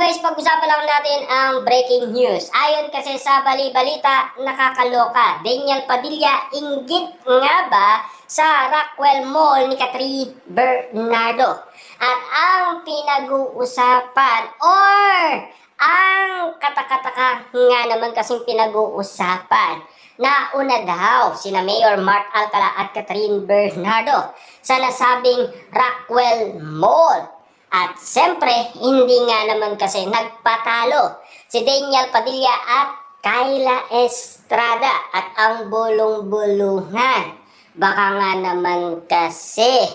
guys, pag-usapan lang natin ang breaking news. Ayon kasi sa bali-balita, nakakaloka. Daniel Padilla, inggit nga ba sa Rockwell Mall ni Catherine Bernardo? At ang pinag-uusapan or ang katakataka nga naman kasing pinag-uusapan, nauna daw sina Mayor Mark Alcala at Catherine Bernardo sa nasabing Rockwell Mall. At siyempre, hindi nga naman kasi nagpatalo si Daniel Padilla at Kyla Estrada at ang bulong-bulungan. Baka nga naman kasi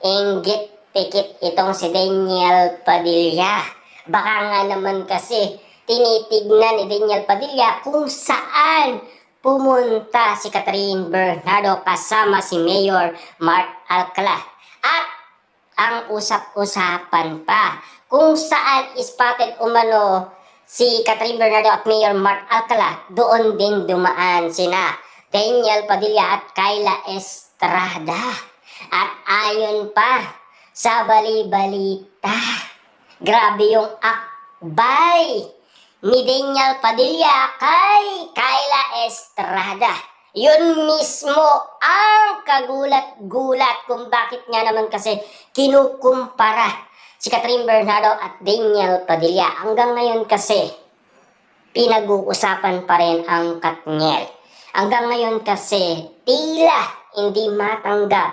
inggit-pikit itong si Daniel Padilla. Baka nga naman kasi tinitignan ni Daniel Padilla kung saan pumunta si Catherine Bernardo kasama si Mayor Mark Alcala. At ang usap-usapan pa kung saan spotted umano si Catherine Bernardo at Mayor Mark Alcala, doon din dumaan sina Daniel Padilla at Kyla Estrada. At ayon pa sa bali-balita, grabe yung akbay ni Daniel Padilla kay Kyla Estrada. Yun mismo ang kagulat-gulat kung bakit nga naman kasi kinukumpara si Catherine Bernardo at Daniel Padilla. Hanggang ngayon kasi pinag-uusapan pa rin ang Katniel. Hanggang ngayon kasi tila hindi matanggap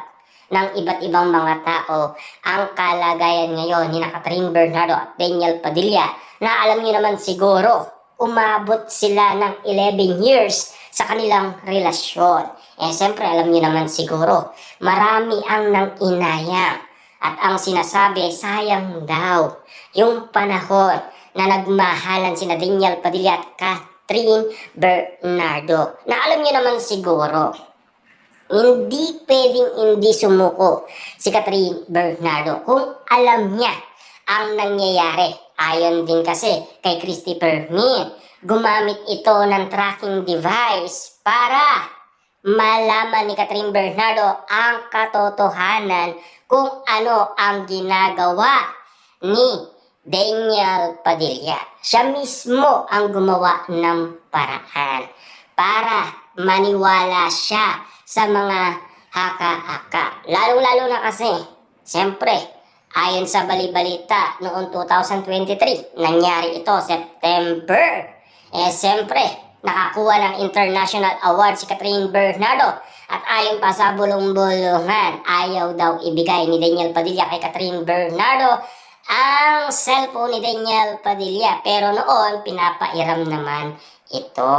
ng iba't ibang mga tao ang kalagayan ngayon ni Catherine Bernardo at Daniel Padilla, na alam niyo naman siguro umabot sila ng 11 years sa kanilang relasyon. Siyempre, alam niyo naman siguro, marami ang nang-inayang. At ang sinasabi, sayang daw yung panahon na nagmahalan sina Daniel Padilla at Catherine Bernardo. Na alam niyo naman siguro, hindi pwedeng hindi sumuko si Catherine Bernardo kung alam niya ang nangyayari. Ayon din kasi kay Christopher Min, gumamit ito ng tracking device para malaman ni Catherine Bernardo ang katotohanan kung ano ang ginagawa ni Daniel Padilla. Siya mismo ang gumawa ng paraan para maniwala siya sa mga haka-haka. Lalo-lalo na kasi, siyempre, ayon sa bali-balita noong 2023, nangyari ito September. Siyempre, nakakuha ng international award si Catherine Bernardo. At ayon pa sa bulong-bulungan, ayaw daw ibigay ni Daniel Padilla kay Catherine Bernardo ang cellphone ni Daniel Padilla. Pero noon, pinapairam naman ito.